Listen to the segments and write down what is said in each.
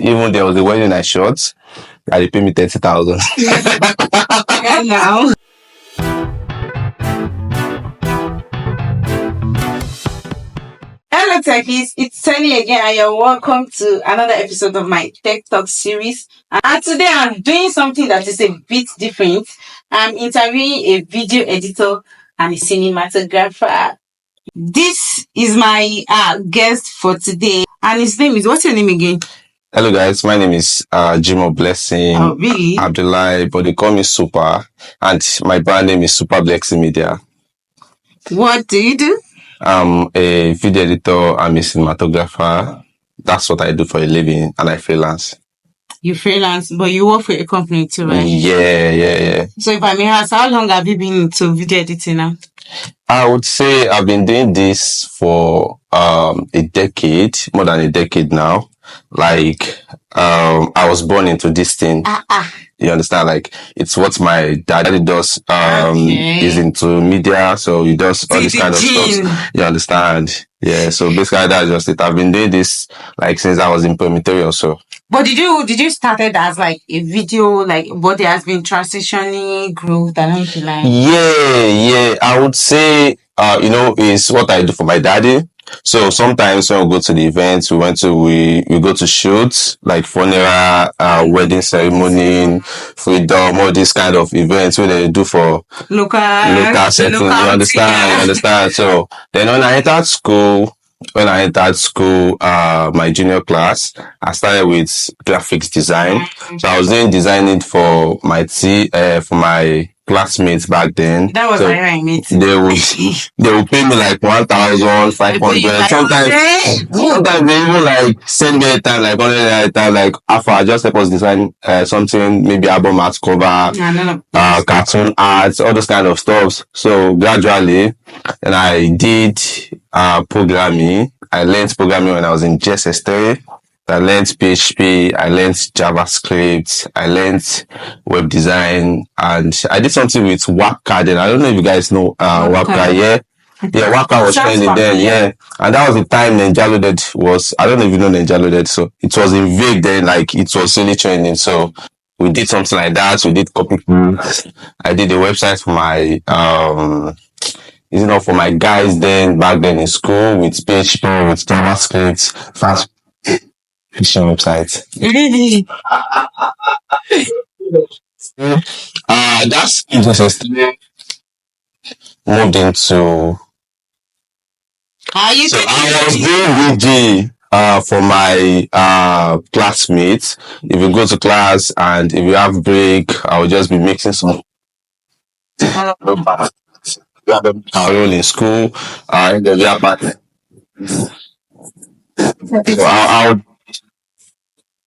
Even there was a wedding I shot. They paid me 30,000. Yeah, now. Hello, techies. It's Sunny again, and you're welcome to another episode of my Tech Talk series. And today I'm doing something that is a bit different. I'm interviewing a video editor and a cinematographer. This is my guest for today, and his name is, what's your name again? Hello guys, my name is Jimo Blessing Oh, really? Abdullahi, but they call me Super, and my brand name is Super Blessing Media. What do you do? I'm a video editor, I'm a cinematographer. That's what I do for a living, and I freelance. You freelance, but you work for a company too, right? Yeah. So if I may ask, how long have you been into video editing now? I would say I've been doing this for a decade, more than a decade now. Like I was born into this thing. You understand? Like it's what my daddy does. He's into media, so he does all this kind of stuff. You understand? Yeah. So basically that's just it. I've been doing this like since I was in primary or so. But did you started as like a video, like, but there has been transitioning growth along the line? Yeah. I would say is what I do for my daddy. So sometimes when we go to the events, we go to shoots like funeral, wedding ceremony, freedom, all these kind of events where they do for local setting. You understand? So then when I entered school, my junior class, I started with graphics design. So I was doing designing for my for my classmates back then. That was my roommate. They would pay me like 1,500. Sometimes they even like send me a time like 100 time like after just help us design something, maybe album art cover, cartoon arts, all those kind of stuff. So gradually, and I did programming. I learned programming when I was in JSS3. I learned PHP, I learned JavaScript, I learned web design, and I did something with Wapka then. I don't know if you guys know Wapka, yeah? Yeah, Wapka was trending then, yeah. And that was the time Ninja Loaded was, I don't know if you know Ninja Loaded, so it was in vague then, like it was really trending. So we did something like that, we did copy. I did a website for my, for my guys then, back then in school with PHP, with JavaScript, fast fiction website. Really? That's interesting. Moved into. So I was doing VG for my classmates. If you go to class and if you have break, I will just be mixing some. I roll in school. In the apartment. So I'll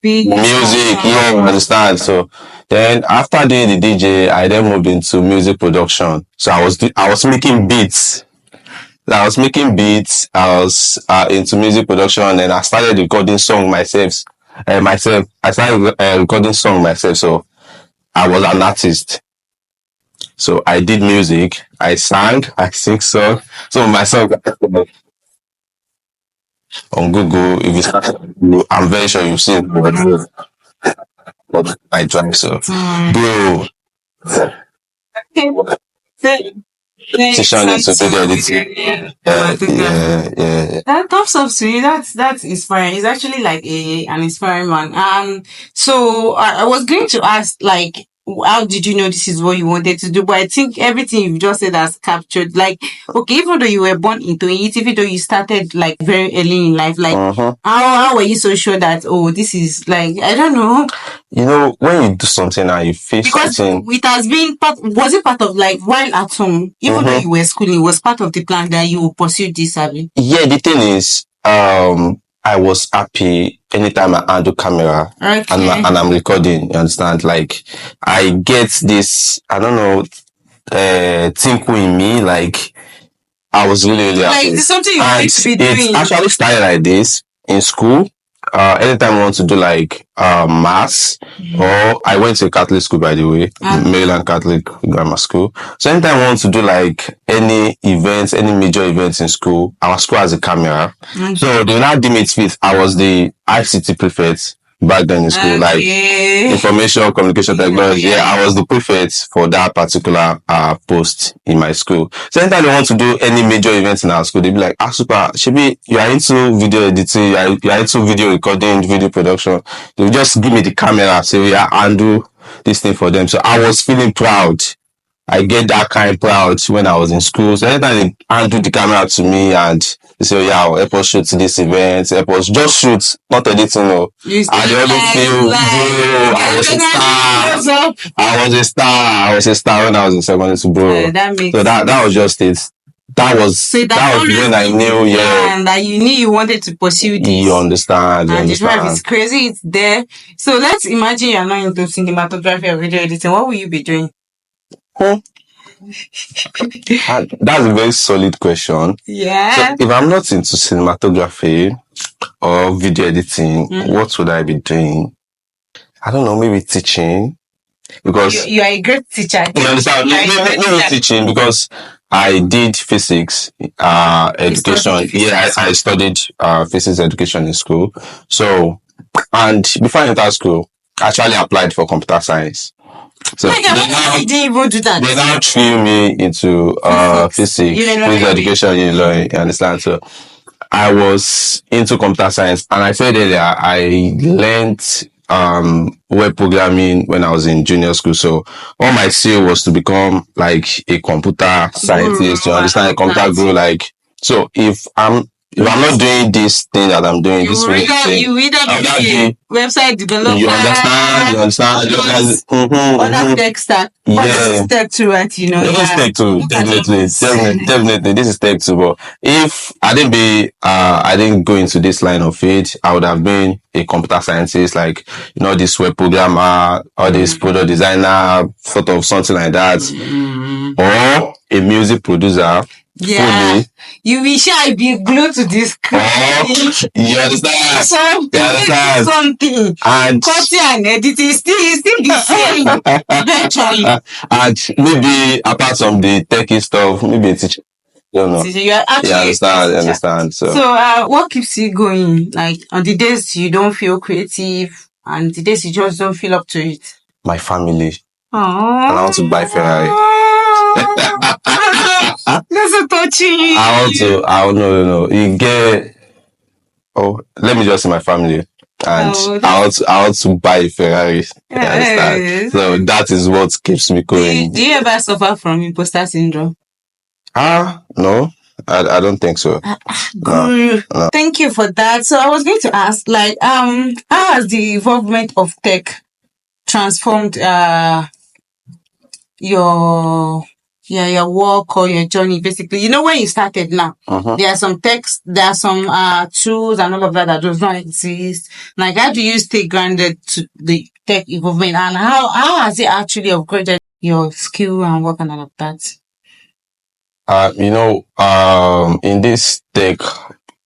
music, yeah, you understand. So then after doing the DJ, I then moved into music production. So I was making beats. I was into music production, and I started recording song myself. I started recording song myself. So I was an artist. So I did music. I sang. I sing song. So my song on Google, if you start, I'm very sure you've seen what I drive. So, bro, That thumbs up to you. That's inspiring. It's actually like an inspiring one. So I was going to ask, like, how did you know this is what you wanted to do? But I think everything you've just said has captured. Like, okay, even though you were born into it, even though you started like very early in life, like how were you so sure that this is like, I don't know. You know, when you do something and you feel something, it has been was it part of like while at home, even though you were schooling, it was part of the plan that you would pursue this, Abby? Yeah, the thing is, I was happy anytime I handle camera and I'm recording, you understand? Like, I get this, I don't know, tinkle in me, like, I was really happy. Like, it's something you want to be doing. It actually started like this in school. Anytime I want to do like maths, or I went to a Catholic school, by the way, Maryland Catholic Grammar School. So anytime I want to do like any events, any major events in school, our school has a camera. So they now deem it fit. I was the ICT prefect. back then in school, like information communication technology. Yeah, I was the prefect for that particular post in my school. So anytime they want to do any major events in our school, they be like, super, Shebi, you are into video editing, you are into video recording, video production. They will just give me the camera, say, yeah, and do this thing for them. So I was feeling proud. I get that kind of proud when I was in school. So anytime they handle the camera to me and they say, oh, yeah, help us shoot this event, help us just shoot, not editing. No. I don't feel, bro, I was a star. I was a star when I was in secondary school, bro. So that was just it. That was when I knew, yeah. And that you knew you wanted to pursue this. You understand. And the drive is crazy, it's there. So let's imagine you're not into cinematography or video editing. What will you be doing? That's a very solid question. Yeah. So if I'm not into cinematography or video editing, what would I be doing? I don't know, maybe teaching. Because you are a great teacher. You understand? Maybe teaching because I did physics education. Yeah, I studied physics education in school. So, and before I entered school, I actually applied for computer science. So they didn't even do that. They now threw me into physics education. You understand? So I was into computer science, and I said earlier I learned web programming when I was in junior school. So all my skill was to become like a computer scientist. You understand? A computer guru. Like, so if I'm not doing this thing that I'm doing, this thing, you either be website developer. You understand? Other tech stack. Yeah. This is tech too, right? You know. This is tech too, definitely. This is tech too. But if I didn't go into this line of it, I would have been a computer scientist, like, this web programmer or this product designer, sort of something like that, or a music producer. Yeah, fully. You wish I be glued to this screen. You understand? Something. And cutting and editing still the same. Eventually. And maybe apart from the techie stuff, maybe a teacher. Don't know. You are actually understand. So what keeps you going? Like on the days you don't feel creative and the days you just don't feel up to it? My family. Aww. And I want to buy Ferrari. That's so touching. I know. You get, let me just say my family. And I want to buy a Ferrari. Yes. So that is what keeps me going. Do you ever suffer from imposter syndrome? No. I don't think so. No. Thank you for that. So I was going to ask, like, how has the involvement of tech transformed your work or your journey? Basically, when you started now, there are some there are some tools and all of that does not exist. Like, how do you stay grounded to the tech involvement, and how has it actually upgraded your skill and work and all of that? In this tech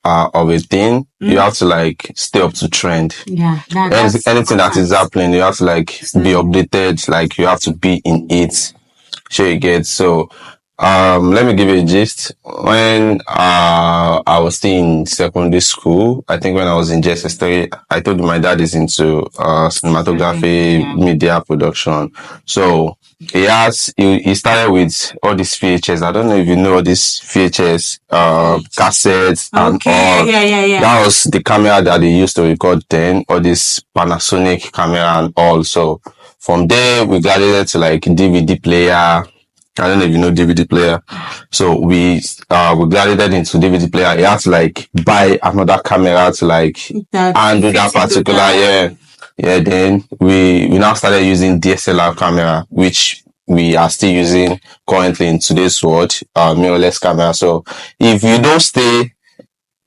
of a thing, you have to like stay up to trend. Yeah. Anything that is happening, you have to like be updated, like you have to be in it. Sure you get. So let me give you a gist. When I was still in secondary school, I think when I was in JSS3, I told you my dad is into cinematography, media production. So he started with all these VHS. I don't know if you know this VHS cassettes and all. Yeah. That was the camera that they used to record then, or this Panasonic camera and all. So from there we graduated to like DVD player. I don't know if you know DVD player. So we graduated into DVD player. You have to like buy another camera to like handle that particular Yeah, then we now started using DSLR camera, which we are still using currently in today's world, mirrorless camera. So if you don't stay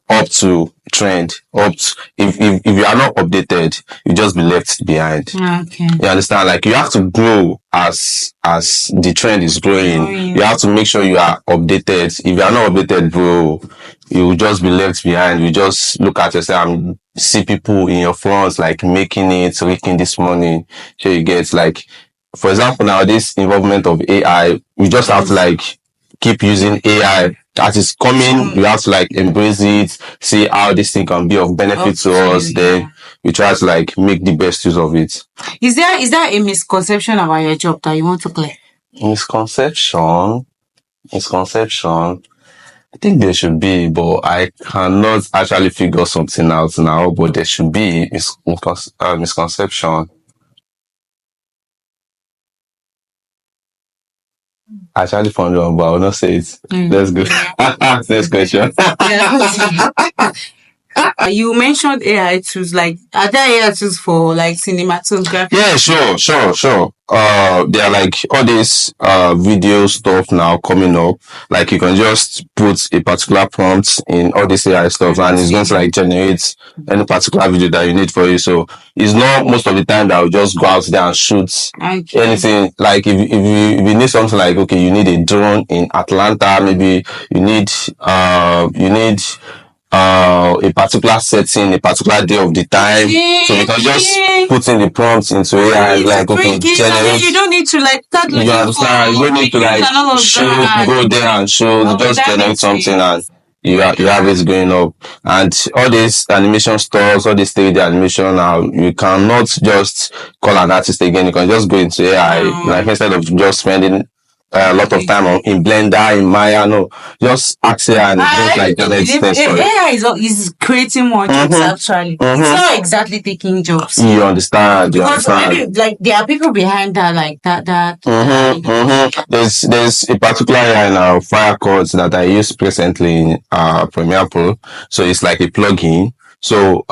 up to trend, if you are not updated, you just be left behind. Okay. You understand? Like you have to grow as the trend is growing. You have to make sure you are updated. If you are not updated, bro, you will just be left behind. You just look at yourself and see people in your front like making this money. So you get like, for example, now this involvement of AI, we just have to like keep using AI. That is coming, we have to like embrace it, see how this thing can be of benefit to us. Then we try to like make the best use of it. Is there a misconception about your job that you want to clear? Misconception, misconception. I think there should be, but I cannot actually figure something out now. But there should be misconception. I actually found one, but I will not say it. Let's go. Next question. Yeah. You mentioned AI tools. Like, are there AI tools for like cinematography? Yeah, sure. There are like all these video stuff now coming up. Like you can just put a particular prompt in all this AI stuff, and it's going to like generate any particular video that you need for you. So it's not most of the time that I'll just go out there and shoot anything. Like if you need something like, okay, you need a drone in Atlanta, maybe you need a particular setting, a particular day of the time. So you can just put in the prompts into AI, like, okay, generate. You don't need to like start looking You understand? You don't need to like shoot, go there and shoot, just generate something and you have it going up. And all these animation stores, all this 3D animation now, you cannot just call an artist again. You can just go into AI, like instead of just spending a lot of time in Blender, in Maya, no, just ask AI and just like generate things for you. AI is creating more jobs actually. It's not exactly taking jobs. You understand? Because maybe like there are people behind that like that. There's a particular AI now, Fire Chords, that I use presently in Premiere Pro. So it's like a plugin. So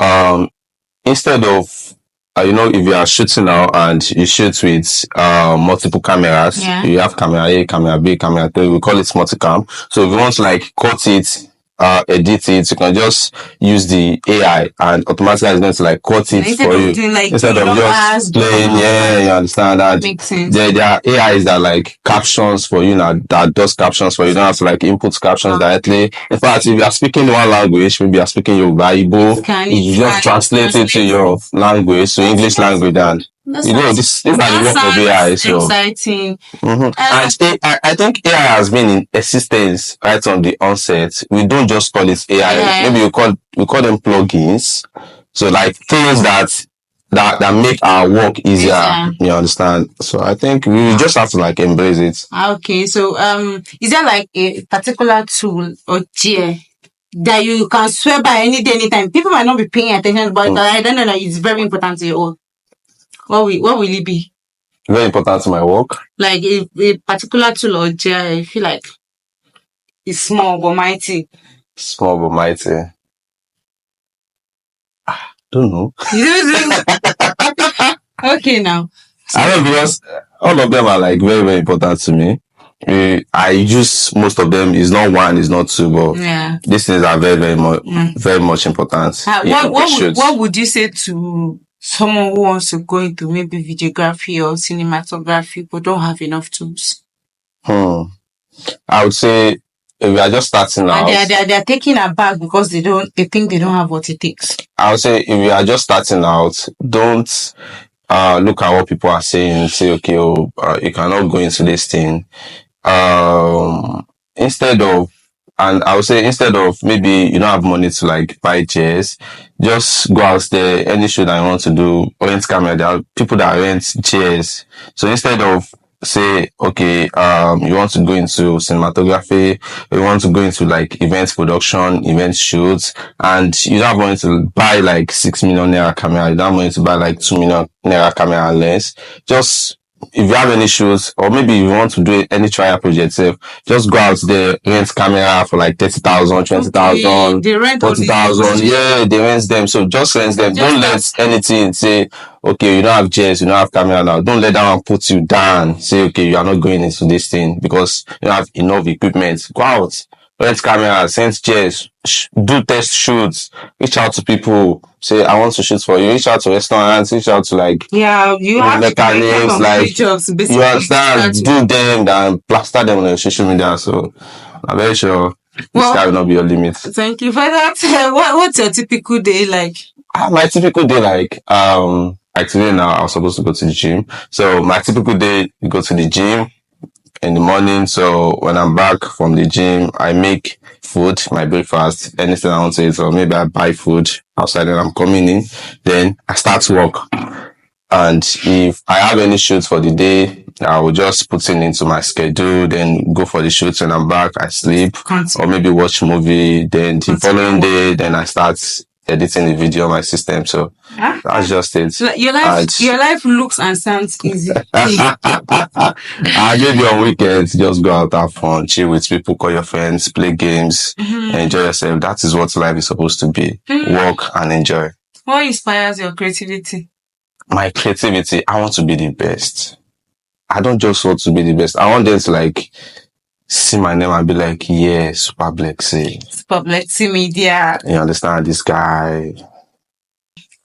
instead of if you are shooting now and you shoot with multiple cameras, you have camera A, camera B, camera 3, we call it multicam. So if you want to like cut it, edit it, you can just use the AI and automatically it's going to like cut it for you. Instead of just playing, you understand that. Makes sense. There are AIs that like captions for you now, that does captions for you. You don't have to like input captions directly. In fact, if you are speaking one language, maybe you are speaking Yoruba, Igbo, you just translate it to your language, so English language, and this are the work of AI. So exciting. And I think AI has been in existence right from the onset. We don't just call it AI. Maybe we call them plugins. So like things that make our work easier. You understand? So I think we just have to like embrace it. Okay. So is there like a particular tool or gear that you can swear by any day, anytime? People might not be paying attention, but I don't know that it's very important to you all. What will it be? Very important to my work. Like a particular tool or gear, I feel like it's small but mighty. Small but mighty. Don't know. Okay, now. I don't know, because all of them are like very, very important to me. I use most of them. It's not one, it's not two, but these things are very, very much important. What would you say to someone who wants to go into maybe videography or cinematography but don't have enough tools? I would say if we are just starting out, and they're taking aback because they think they don't have what it takes. I would say if we are just starting out, don't look at what people are saying and say, okay, you cannot go into this thing. Instead of maybe you don't have money to like buy chairs, just go out there, any show that you want to do, rent camera. There are people that rent chairs. So instead of say, okay, you want to go into cinematography, you want to go into like event production, event shoots, and you don't have money to buy like 6 million naira camera, you don't have money to buy like 2 million naira camera lens, just if you have any shows, or maybe you want to do any trial project, just go out there, rent camera for like 30,000, 20,000, 40,000. Yeah, they rent them. So just rent them. Don't let anything say, okay, you don't have jets, you don't have camera now. Don't let that one put you down. Say, okay, you are not going into this thing because you don't have enough equipment. Go out, rent camera, send jets, do test shoots, reach out to people. Say, I want to shoot for you. Reach out to restaurants, reach out to like you have mechanics, like jobs, you understand, do them and plaster them on your social media. So I'm very sure this guy will not be your limit. Thank you for that. What's your typical day like? My typical day, like today now I was supposed to go to the gym. So my typical day, you go to the gym, in the morning. So when I'm back from the gym, I make food, my breakfast, anything I want to eat, or maybe I buy food outside and I'm coming in. Then I start work. And if I have any shoots for the day, I will just put it into my schedule, then go for the shoots. When I'm back, I sleep or maybe watch movie. Then the following day, then I start editing the video on my system. So that's just it. So your life looks and sounds easy. Maybe on weekends, just go out, have fun, chill with people, call your friends, play games, enjoy yourself. That is what life is supposed to be. Work and enjoy. What inspires your creativity? My creativity, I want to be the best. I don't just want to be the best. I want them to like see my name and be like, yeah, Super Blexy. Super Blexy Media. You understand this guy?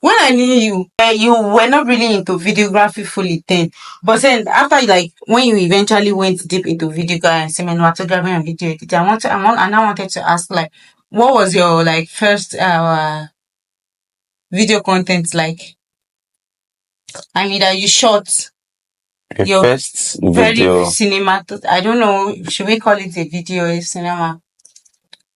When I knew you, you were not really into videography fully then. But then after like when you eventually went deep into videography and cinematography and video editing, I now wanted to ask like, what was your like first video content like? I mean that you shot your first very video. I don't know, should we call it a video or a cinema?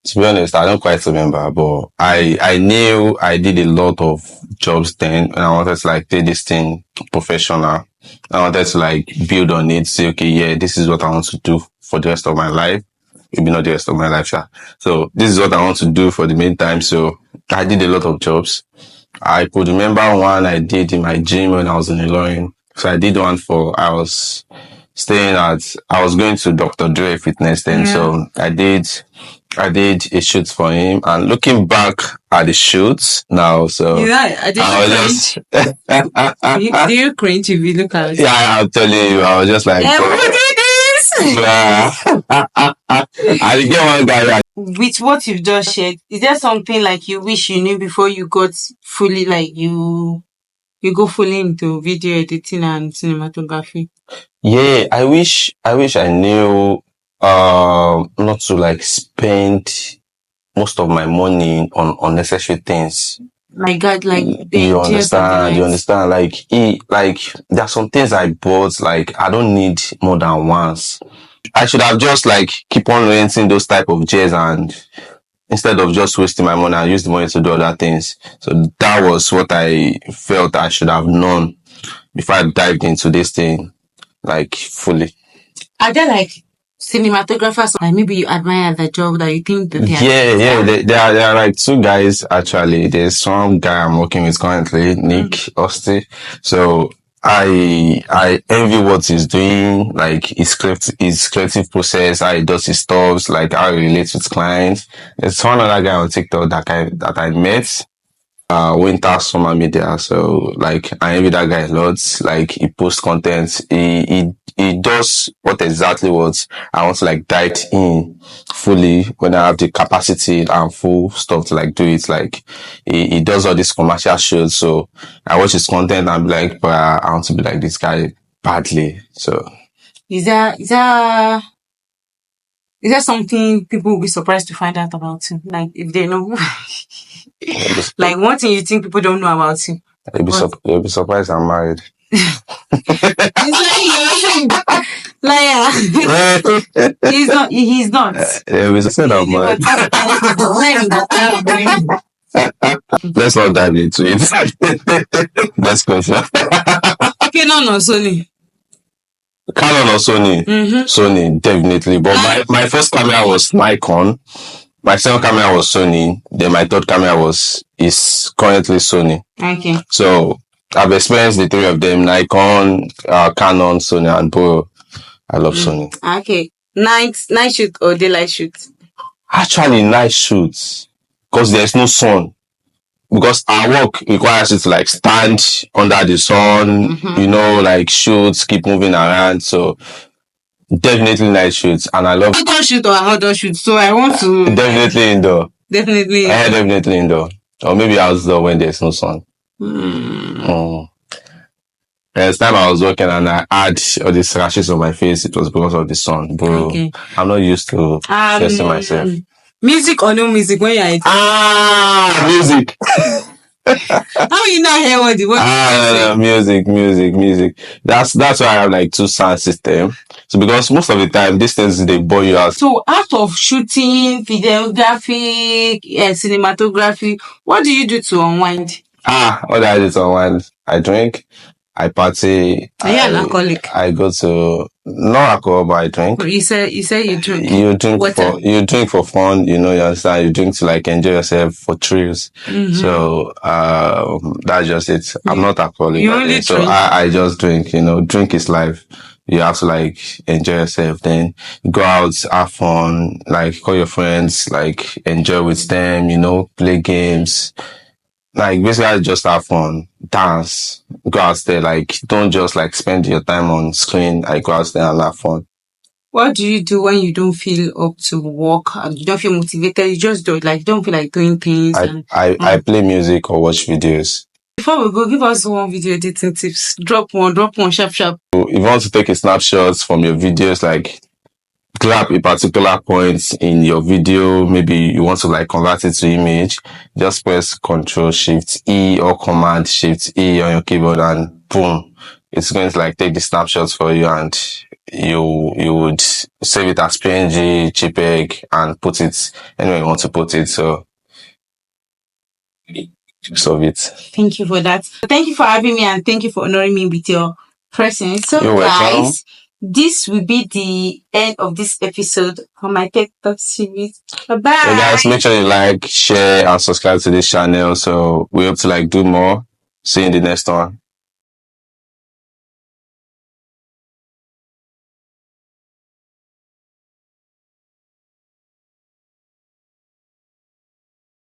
To be honest, I don't quite remember, but I knew I did a lot of jobs then, and I wanted to like take this thing professional. I wanted to like build on it, say, okay, yeah, this is what I want to do for the rest of my life. Maybe not the rest of my life, yeah. So this is what I want to do for the meantime. So I did a lot of jobs. I could remember one I did in my gym when I was in Ilorin. So I did one I was going to Dr. Dre Fitness then. So I did a shoot for him, and looking back at the shoots now, so do you cringe if you look at it? Yeah, I'm telling you, I was just like, I did get one guy. With what you've just shared, is there something like you wish you knew before you got fully like you go fully into video editing and cinematography? Yeah, I wish I knew not to like spend most of my money on unnecessary things. My God, like you understand, like there are some things I bought, like I don't need more than once. I should have just like keep on renting those type of chairs, and instead of just wasting my money, I use the money to do other things. So that was what I felt I should have known before I dived into this thing like fully. Are there like cinematographers like maybe you admire the job that you think that there are like two guys actually. There's one guy I'm working with currently, Nick Osti. So I envy what he's doing, like his creative process, how he does his stuff, like how he relates with clients. There's one other guy on TikTok that I met, winter summer media. So like I envy that guy a lot. Like he posts content, he does what I want to like dive in fully when I have the capacity and full stuff to like do it. Like he does all these commercial shows. So I watch his content and be like, but I want to be like this guy badly. So is there something people will be surprised to find out about him? Like if they know like one thing you think people don't know about him? You'll be surprised I'm married. Liar. He's not. I'm married. Let's not dive into it. Next question. Canon or Sony? Canon or Sony? Sony, definitely. But my first camera was Nikon. My second camera was Sony. Then my third camera is currently Sony. Okay. So I've experienced the three of them: Nikon, Canon, Sony, and bro, I love Sony. Okay. Night shoot or daylight shoot? Actually, night shoots, because there's no sun. Because our work requires you to like stand under the sun, like shoots, keep moving around. So definitely night shoots, and I love indoor shoot or outdoor shoot. So I want to definitely indoor. Definitely. Definitely indoor, or maybe outdoor when there's no sun. There's time I was working and I had all these rashes on my face. It was because of the sun, bro. Okay. I'm not used to stressing myself. Music or no music when you're music. How you not hear what the what music. That's why I have like two sound system. So because most of the time these things they bore you out. So out of shooting, videography, cinematography, what do you do to unwind? What I do to unwind, I drink, I party, Are you an alcoholic? I go to no alcohol, but I drink. But you say you drink You drink water. you drink for fun, you know, you understand. You drink to like enjoy yourself for thrills. So that's just it. I'm not alcoholic You by only then. So drink. I just drink, you know, drink is life. You have to like enjoy yourself, then go out, have fun, like call your friends, like enjoy with them, you know, play games, like basically just have fun, dance, go out there, like don't just like spend your time on screen, like go out there and have fun. What do you do when you don't feel up to work and you don't feel motivated? You just do it, like you don't feel like doing things. And I play music or watch videos. before we go, give us one video editing tips. Drop one, sharp, sharp. So if you want to take a snapshot from your videos, like grab a particular point in your video, maybe you want to like convert it to image, just press Control Shift E or Command Shift E on your keyboard and boom, it's going to like take the snapshots for you, and you would save it as PNG, JPEG, and put it anywhere you want to put it. So solve it. Thank you for that. Thank you for having me and thank you for honoring me with your presence. So You're welcome. guys, this will be the end of this episode on my TED Talk series. Bye-bye. So guys, make sure you like, share, and subscribe to this channel. So we hope to like do more. See you in the next one.